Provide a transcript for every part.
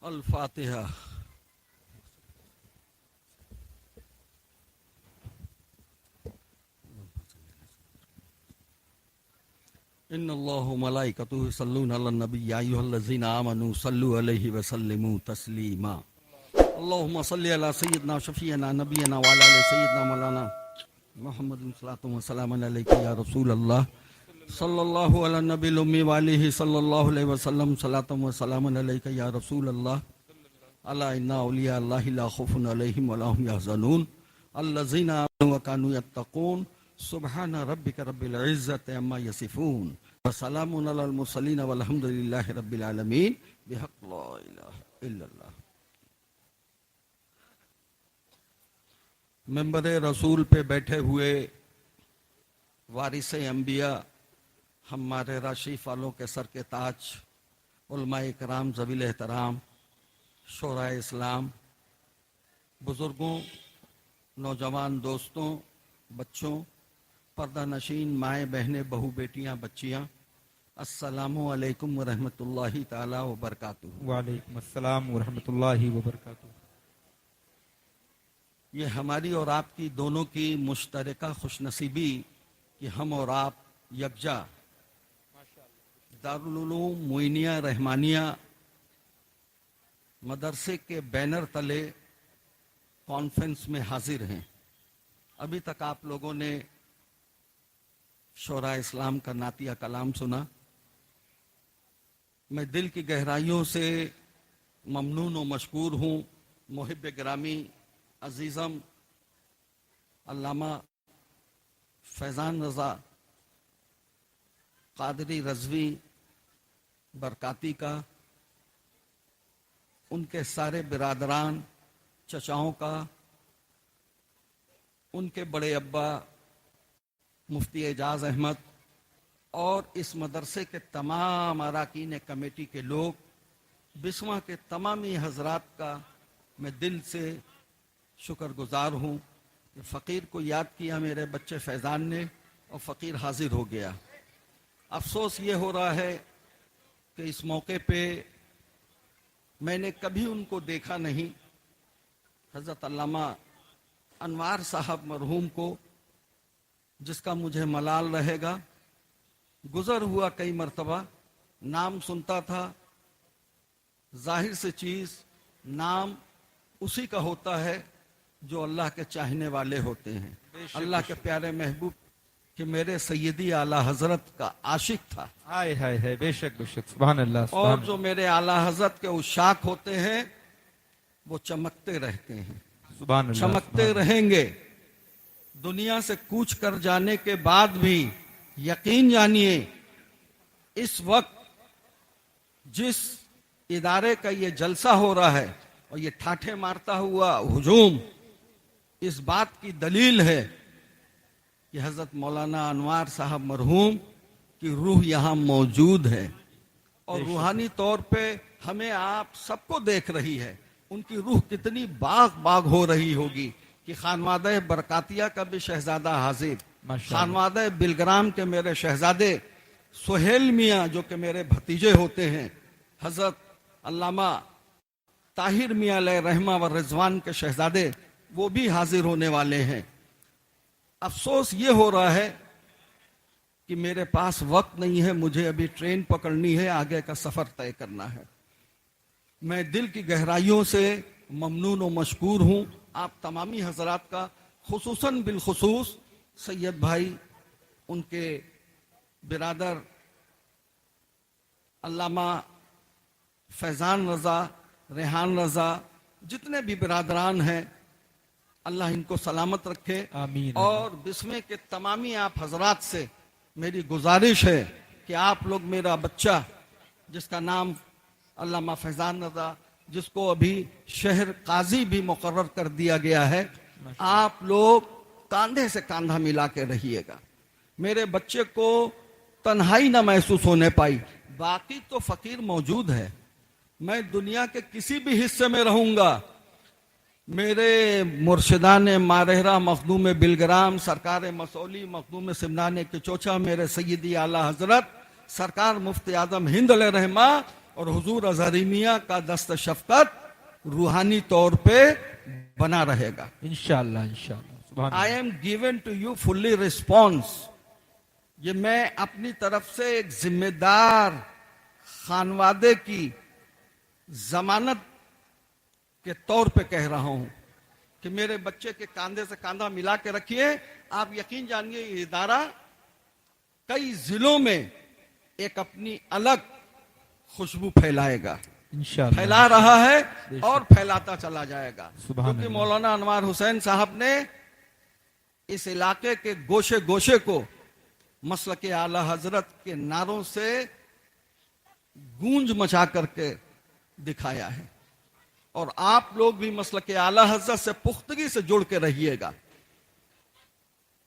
अल-फातिहा। इन्नल्लाहु मलाइकतुहु यसल्लूना Alan नबी या अय्युहल्लज़ीना आमनू सल्लु अलैहि व सल्लिमू तस्लीमा। अल्लाहुम्मा सल्लि अला सय्यिदना शफीअना नबियना व अला आलि सय्यिदना मौलाना मुहम्मदिन सल्लल्लाहु व सल्लम अलैका या रसूल अल्लाह सल्लल्लाहु अला नबील उम्मी व आलिहि सल्लल्लाहु अलैहि व सल्लम सलातम व सलामन अलैका या रसूल अल्लाह अला इन्ना औलिया अल्लाहि ला खौफुन अलैहिम व ला हुम यहज़नून अल्लज़ीना आमनू व कानू यत्तक़ून सुब्हाना रब्बिका रब्बिल इज़्ज़ति अम्मा यसिफून व सलामुन अलल मुरसलीन वल्हम्दुलिल्लाहि रब्बिल आलमीन बिहक़्क़ि ला इलाहा इल्लल्लाह। मेंबर रसूल पे बैठे हुए वारिस अंबिया, हमारे राशिफ वालों के सर के ताज, उलमाए कराम, ज़वील एहतराम, शोराए इस्लाम, बुजुर्गों, नौजवान दोस्तों, बच्चों, पर्दा नशीन माएँ बहनें, बहू बेटियां, बच्चियां, अस्सलामु अलैकुम व रहमतुल्लाहि ताला व बरकातुहू। वालेकुम अस्सलाम व रहमतुल्लाहि व बरकातुहू। ये हमारी और आपकी दोनों की मुश्तरका खुशनसीबी कि हम और आप यकजा दारुल उलूम मोइनिया रहमानिया मदरसे के बैनर तले कॉन्फ्रेंस में हाजिर हैं। अभी तक आप लोगों ने शोरा इस्लाम का नातिया कलाम सुना। मैं दिल की गहराइयों से ममनून व मशकूर हूँ मुहिब ग्रामी अजीज़म अल्लामा फैज़ान रज़ा कादरी रज़वी बरकाती का, उनके सारे बिरादरान चचाओं का, उनके बड़े अब्बा मुफ्ती एजाज अहमद और इस मदरसे के तमाम अराकीन कमेटी के लोग, बिस्वा के तमामी हजरात का मैं दिल से शुक्रगुजार हूँ कि फ़कीर को याद किया मेरे बच्चे फैज़ान ने और फ़कीर हाजिर हो गया। अफसोस ये हो रहा है कि इस मौके पे मैंने कभी उनको देखा नहीं। हज़रत अल्लामा अनवार साहब मरहूम को, जिसका मुझे मलाल रहेगा, गुज़र हुआ कई मरतबा, नाम सुनता था। जाहिर से चीज़ नाम उसी का होता है जो अल्लाह के चाहने वाले होते हैं। अल्लाह के प्यारे महबूब कि मेरे सैयदी आला हजरत का आशिक था। हाय हाय हाय, बेशक बेशक, सुभान अल्लाह। और जो मेरे आला हजरत के उशाक होते हैं वो चमकते रहते हैं, सुभान अल्लाह, चमकते रहेंगे। दुनिया से कूच कर जाने के बाद भी यकीन जानिए, इस वक्त जिस इदारे का ये जलसा हो रहा है और ये ठाठे मारता हुआ हुजूम, इस बात की दलील है कि हजरत मौलाना अनवार साहब मरहूम की रूह यहाँ मौजूद है और रूहानी तौर पे हमें आप सबको देख रही है। उनकी रूह कितनी बाग बाग हो रही होगी कि खानवादे बरकातिया का भी शहजादा हाजिर, खानवादे बिलग्राम के मेरे शहजादे सुहेल मियाँ जो कि मेरे भतीजे होते हैं, हजरत अल्लामा ताहिर मियाँ अलैहि रहमा व रिजवान के शहजादे, वो भी हाजिर होने वाले हैं। अफसोस ये हो रहा है कि मेरे पास वक्त नहीं है, मुझे अभी ट्रेन पकड़नी है, आगे का सफर तय करना है। मैं दिल की गहराइयों से ममनून व मशकूर हूँ आप तमामी हजरात का, खुसूसन बिलखुसूस सैयद भाई, उनके बिरादर अल्लामा फैज़ान रज़ा, रेहान रज़ा, जितने भी बिरादरान हैं, अल्लाह इनको सलामत रखे। आमीन। और बिस्मे के तमामी आप हजरात से मेरी गुजारिश है कि आप लोग मेरा बच्चा, जिसका नाम अल्लामा फैज़ान रज़ा, जिसको अभी शहर काजी भी मुकर्रर कर दिया गया है, आप लोग कांधे से कांधा मिला के रहिएगा। मेरे बच्चे को तन्हाई ना महसूस होने पाई। बाकी तो फकीर मौजूद है, मैं दुनिया के किसी भी हिस्से में रहूंगा, मेरे मुर्शिदान मारहरा मखदूम बिलग्राम सरकार मसौली मखदूम सिमनान के चोचा, मेरे सैयदी आला हजरत सरकार मुफ्ती आजम हिंद अलैहि रहमा और हुजूर अजहरी मियाँ का दस्त शफकत रूहानी तौर पे बना रहेगा। इंशाअल्लाह इंशाअल्लाह। सुभान I am given to you fully response. ये मैं अपनी तरफ से एक जिम्मेदार खानवादे की जमानत के तौर पे कह रहा हूं कि मेरे बच्चे के कांधे से कांधा मिला के रखिए। आप यकीन जानिए ये इदारा कई जिलों में एक अपनी अलग खुशबू फैलाएगा, इंशाअल्लाह फैला रहा है और फैलाता चला जाएगा। सुभान क्योंकि अल्लाह। मौलाना अनवार हुसैन साहब ने इस इलाके के गोशे गोशे को मसलके आला हजरत के नारों से गूंज मचा करके दिखाया है। और आप लोग भी मसलके आला हजरत से पुख्तगी से जुड़ के रहिएगा।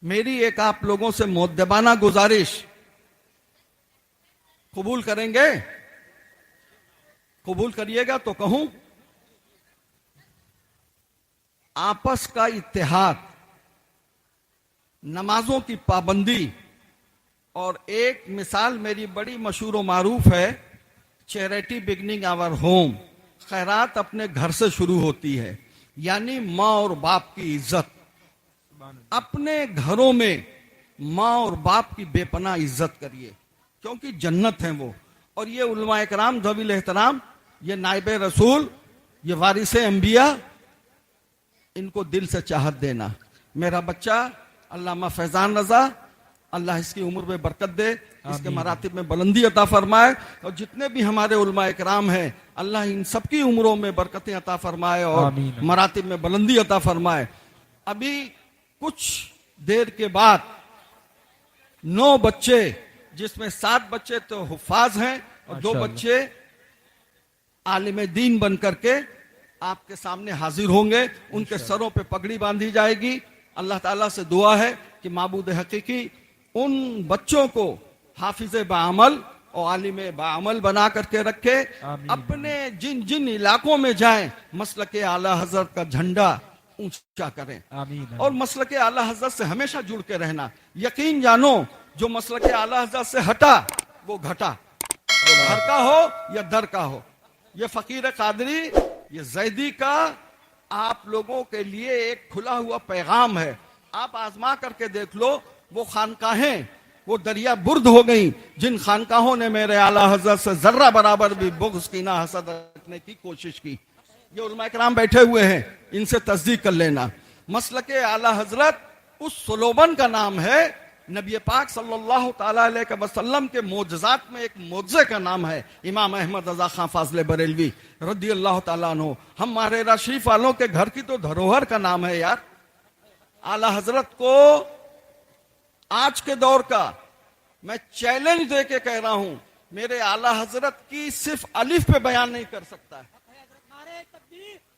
मेरी एक आप लोगों से मुद्दबाना गुजारिश, कबूल करेंगे? कबूल करिएगा तो कहूं, आपस का इत्तेहाद, नमाजों की पाबंदी, और एक मिसाल मेरी बड़ी मशहूर व मारूफ है, चैरिटी बिगनिंग आवर होम। खैरात अपने घर से शुरू होती है, यानी माँ और बाप की इज्जत। अपने घरों में माँ और बाप की बेपनाह इज्जत करिए, क्योंकि जन्नत है वो। और ये उलमा इकराम ज़वील एहतराम, ये नाइबे रसूल, ये वारिसे अंबिया, इनको दिल से चाहत देना। मेरा बच्चा अल्लामा फैजान रजा, अल्लाह इसकी उम्र में बरकत दे, इसके मरातिब में बुलंदी अता फरमाए। और जितने भी हमारे उलमा इकराम हैं, अल्लाह इन सबकी उम्रों में बरकतें अता फरमाए और मरातिब में बुलंदी अता फरमाए। अभी कुछ देर के बाद 9 बच्चे, जिसमें 7 बच्चे तो हुफ्फाज हैं और 2 बच्चे आलिम दीन बन करके आपके सामने हाजिर होंगे। उनके सरों पे पगड़ी बांधी जाएगी। अल्लाह ताला से दुआ है कि माबूद हकीकी उन बच्चों को हाफिज बाअमल और आलिम बाअमल बना करके रखे। अपने जिन जिन इलाकों में जाएं, मसलके आला हजरत का झंडा ऊंचा करें। आमीन। और मसलके आला हजरत से हमेशा जुड़ के रहना। यकीन जानो, जो मसलके आला हजरत से हटा वो घटा, वो घर का हो या दर का हो। ये फकीर कादरी, ये जैदी का आप लोगों के लिए एक खुला हुआ पैगाम है। आप आजमा करके देख लो, वो खानकाहें वो दरिया बुर्द हो गई जिन खानकाहों ने मेरे आला हजरत से जर्रा बराबर भी बुग़्ज़ कीना हसद रखने की कोशिश की। ये उलमा इकराम बैठे हुए हैं, इनसे तस्दीक कर लेना। मसलके आला हजरत उस सुलोबन का नाम है, नबी पाक सल्लल्लाहु ताला अलैहि वसल्लम के मोजज़ात में एक मोजे का नाम है, इमाम अहमद रज़ा खां फाज़ले बरेलवी रदियल्लाहु ताला अन्हु। हमारे रशीफ वालों के घर की तो धरोहर का नाम है यार। आला हजरत को आज के दौर का मैं चैलेंज दे के कह रहा हूं, मेरे आला हजरत की सिर्फ अलिफ पे बयान नहीं कर सकता है।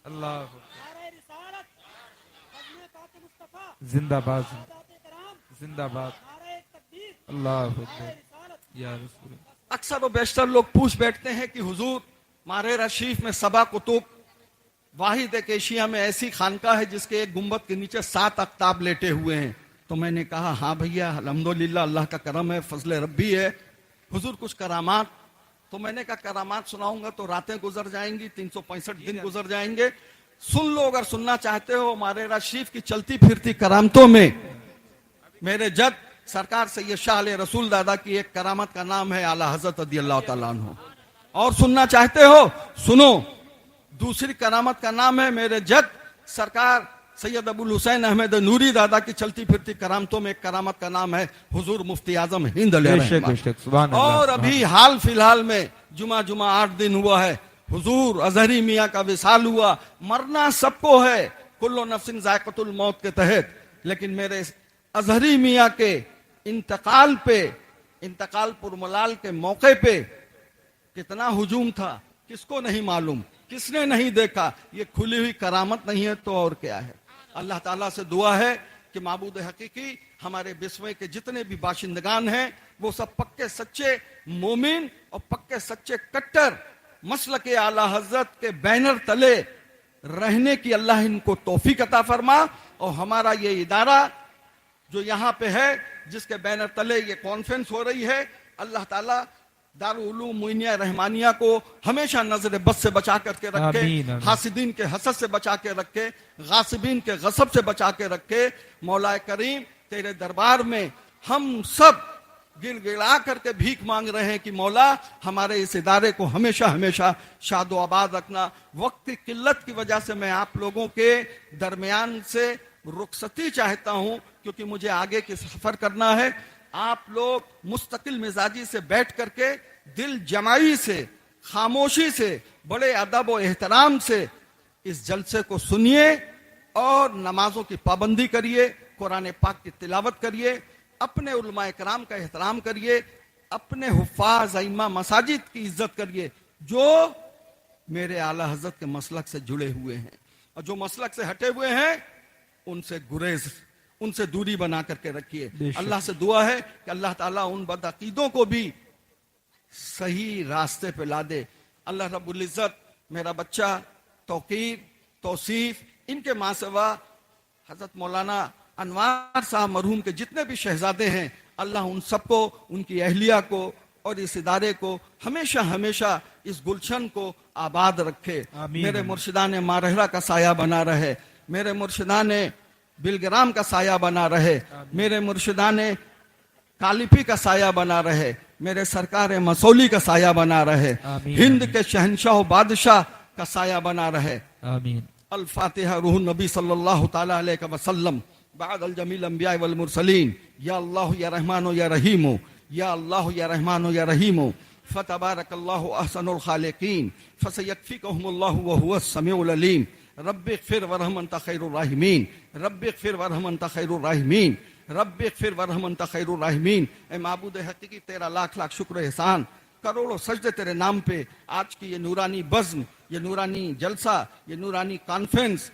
अल्लाह जिंदाबाद जिंदाबाद। अल्लाह या रसूल। अक्सर व बेशतर लोग पूछ बैठते हैं कि हुजूर, मारे रशीफ में सबा कुतुब वाहिद एक एशिया में ऐसी खानका है जिसके एक गुंबद के नीचे 7 अख्ताब लेटे हुए हैं। तो मैंने कहा हाँ भैया, अल्हम्दुलिल्लाह, अल्लाह का करम है, फजले रब्बी है। हुजूर कुछ करामात? तो मैंने कहा करामात सुनाऊंगा तो रातें गुजर जाएंगी, 365 दिन गुजर जाएंगे। सुन लो अगर सुनना चाहते हो। मारे रशीफ की चलती फिरती करामतों में मेरे जद सरकार सैयद शाह अली रसूल दादा की एक करामत का नाम है आला हजरत रदियल्लाहु ताला अन्हु। और सुनना चाहते हो सुनो, दूसरी करामत का नाम है मेरे जद सरकार सैयद अबुल हुसैन अहमद नूरी दादा की चलती फिरती करामतों में एक करामत का नाम है हुजूर मुफ्ती आजम हिंद अलैहिर्रहमत। और अभी हाल फिलहाल में जुमा 8 दिन हुआ है, हुजूर अजहरी मियाँ का विसाल हुआ। मरना सबको है, कुल्लु नफ्सिन जायक़तुल मौत के तहत। लेकिन मेरे अजहरी मियाँ के इंतकाल पे, इंतकाल पुरमलाल के मौके पे कितना हुजूम था किसको नहीं मालूम, किसने नहीं देखा। ये खुली हुई करामत नहीं है तो और क्या है। अल्लाह ताला से दुआ है कि माबूद हकीकी हमारे बिस्वे के जितने भी बाशिंदगान हैं वो सब पक्के सच्चे मोमिन और पक्के सच्चे कट्टर मसलके आला हजरत के बैनर तले रहने की अल्लाह इनको तौफीक अता फरमा। और हमारा ये इदारा जो यहाँ पे है, जिसके बैनर तले ये कॉन्फ्रेंस हो रही है, अल्लाह ताला दारुल उलूम मुइनिया रहमानिया को हमेशा नजर बस से बचा करके रखे, आमीन, आमीन। हासिदीन के हसद से बचा के रखे, गासिबीन के गसब से बचा के रखे। मौला करीम तेरे दरबार में हम सब गिड़गिड़ा करके भीख मांग रहे हैं कि मौला हमारे इस इदारे को हमेशा हमेशा शादो आबाद रखना। वक्त की किल्लत की वजह से मैं आप लोगों के दरमियान से रुखसती चाहता हूं, क्योंकि मुझे आगे की सफर करना है। आप लोग मुस्तकिल मिजाजी से बैठ करके दिल जमाई से, खामोशी से, बड़े अदब और एहतराम से इस जलसे को सुनिए और नमाजों की पाबंदी करिए, कुरान पाक की तिलावत करिए, अपने उलमा इकराम का एहतराम करिए, अपने हुफ्फाज इमाम मसाजिद की इज्जत करिए जो मेरे आला हजरत के मसलक से जुड़े हुए हैं, और जो मसलक से हटे हुए हैं उनसे गुरेज, उनसे दूरी बना करके रखिए। अल्लाह से दुआ है कि अल्लाह ताला उन बदअकीदों को भी सही रास्ते पे ला दे। अल्लाह रब्बुल इज्जत मेरा बच्चा तौकीर, तौसीफ, इनके माँ सेवा हजरत मौलाना अनवार साहब मरहूम के जितने भी शहजादे हैं, अल्लाह उन सबको, उनकी अहलिया को और इस इदारे को हमेशा हमेशा इस गुलशन को आबाद रखे। मेरे मुर्शिदान मारहरा का साया बना रहे, मेरे मुर्शिदान बिलग्राम का साया बना रहे, मेरे मुर्शिदान कालिपी का साया बना रहे, मेरे सरकार मसौली का साया बना रहे, हिंद के शहनशाह बादशाह का साया बना रहे। आमीन। अल फातिहा रूह नबी सल्लल्लाहु तआला अलैहि वसल्लम बाद अल जमील अंबिया वल मुरसलीन। या अल्लाह या रहमान या रहीम, या अल्लाह या रहमान या रहीम, फतबारकल्लाहु अहसनुल खालिकीन, फसयकफिकुहुमुल्लाहु व हुवस समीउल अलीम। रब्बिग़फिर वरहम अंत खैरुर राहिमीन, रब्बिग़फिर वरहम अंत खैरुर राहिमीन, रब्बिग़फिर वरहम अंत खैरुर राहिमीन। ए माबूद हकीकी तेरा लाख लाख शुक्र एहसान, करोड़ों सजदे तेरे नाम पे। आज की ये नूरानी बज़्म, ये नूरानी जलसा, ये नूरानी कॉन्फ्रेंस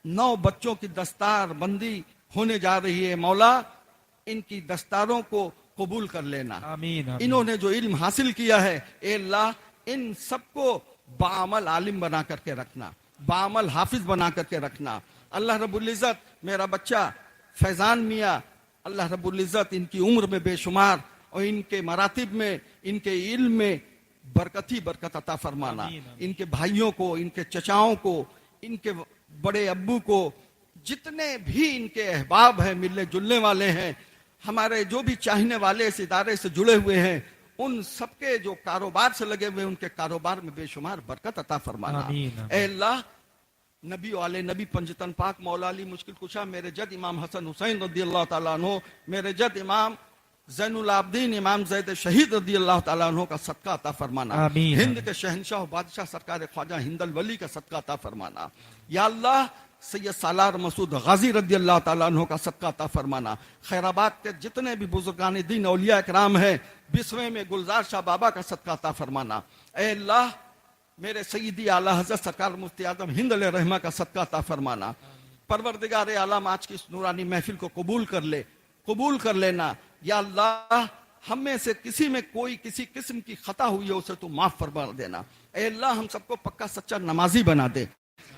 9 बच्चों की दस्तार बंदी होने जा रही है। मौला इनकी दस्तारों को कबूल कर लेना। आमीन, आमीन। इन्होंने जो इल्म हासिल किया है, ए अल्लाह इन सबको बाअमल आलिम बना करके रखना, बाअमल हाफिज बना करके रखना। अल्लाह रब्बुल इज्जत मेरा बच्चा फैजान मियाँ, अल्लाह रब्बुल इज्जत इनकी उम्र में बेशुमार और इनके मरातिब में, इनके इल्म में बरकत ही बरकत अता फरमाना। इनके भाइयों को, इनके चचाओं को, इनके बड़े अब्बू को, जितने भी इनके अहबाब हैं, मिलने जुलने वाले हैं, हमारे जो भी चाहने वाले इस इदारे से जुड़े हुए हैं, उन सबके जो कारोबार से लगे हुए उनके कारोबार में बेशुमार बरकत अता फरमाना। ऐ अल्लाह नबी वाले नबी पंजतन पाक मौला अली मुश्किल कुशा मेरे जद इमाम हसन हुसैन रदियल्लाहु ताला अन्हु, मेरे जद इमाम ज़ैनुल आबदीन इमाम ज़ैद शहीद रदियल्लाहु ताला अन्हु का सदका अता फरमाना। हिंद के शहनशाह बादशाह सरकार ख्वाजा हिंदल वली का सदका अता फरमाना। या अल्लाह सैयद सालार मसूद गाजी रदियल्लाहु ताला अन्हु का सदका अता फरमाना। खैराबाद के जितने भी बुजुर्गान दीन औलिया इकराम हैं, बिस्वे में गुलजार शाह बाबा का सदका अता फरमाना। ऐ अल्लाह मेरे सईदी आला हज़रत सरकार मुफ्ती आजम हिंद अलैहि रहमा का सदका अता फरमाना। परवरदिगार आलम आज की इस नूरानी महफिल को कबूल कर ले, कबूल कर लेना। या अल्लाह हम में से किसी में कोई किसी किस्म की खता हुई है उसे तू माफ फरमा देना। ऐ अल्लाह हम सबको पक्का सच्चा नमाजी बना दे,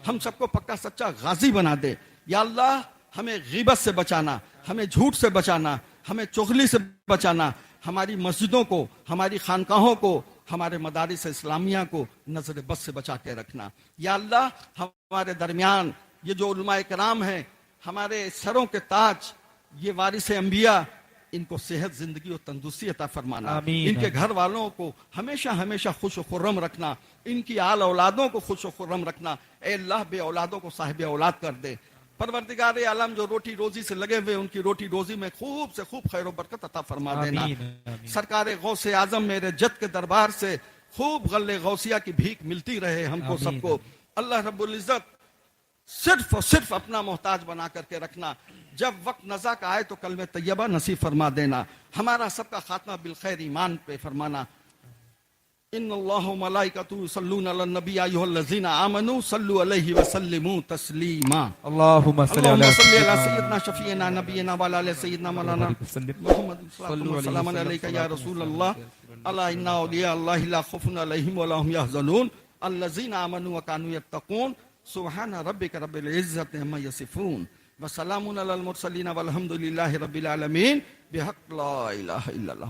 हम सबको पक्का सच्चा गाजी बना दे। या अल्लाह हमें गीबत से बचाना, हमें झूठ से बचाना, हमें चुगली से बचाना, हमारी मस्जिदों को, हमारी खानकाहों को, हमारे मदारिस इस्लामिया को नजर बस से बचा के रखना। या अल्लाह हमारे दरमियान ये जो उलमा इकराम हैं, हमारे सरों के ताज, ये वारिस अंबिया, इनको सेहत, जिंदगी और तंदुरुस्ती अता फरमाना। इनके घर वालों को हमेशा हमेशा खुश व खुर्रम रखना, इनकी आल औलादों को खुश व खुर्रम रखना। ए अल्लाह बे औलादों को साहिब औलाद कर दे। परवरदिगार आलम जो रोटी रोजी से लगे हुए उनकी रोटी रोजी में खूब से खूब खैर व बरकत अता फरमा देना। सरकार गौसे आजम मेरे जद के दरबार से खूब गल्ले गौसिया की भीख मिलती रहे हमको सबको। अल्लाह रब्बुल इज्जत सिर्फ और सिर्फ अपना मोहताज बना करके रखना। जब वक्त नज़ा का आए तो कलमे तैयबा नसीब फरमा देना। हमारा सबका खात्मा बिल खैर ईमान पे फरमाना। इन्नल्लाहु व मलाइकतुहु युसल्लूना अलन नबी या अय्युहल्लज़ीना आमनू सल्लु अलैहि व सल्लिमू तस्लीमा। अल्लाहुम्मा सल्लि अला सय्यिदना शफीना नबीना व अला सय्यिदना मौलाना मुहम्मद सल्लल्लाहु अलैहि या रसूल अल्लाह। अला इन्ना औलिया अल्लाहि ला खौफुन अलैहिम व ला हुम यहज़नून अल्लज़ीना आमनू व कानू यत्तकून। सुब्हान रब्बिका रब्बिल इज़्ज़ति अम्मा यसिफून व सलामुन अलल मुरसलीन वल्हम्दुलिल्लाहि रब्बिल आलमीन बिहक़्क़ि ला इलाहा इल्लल्लाह।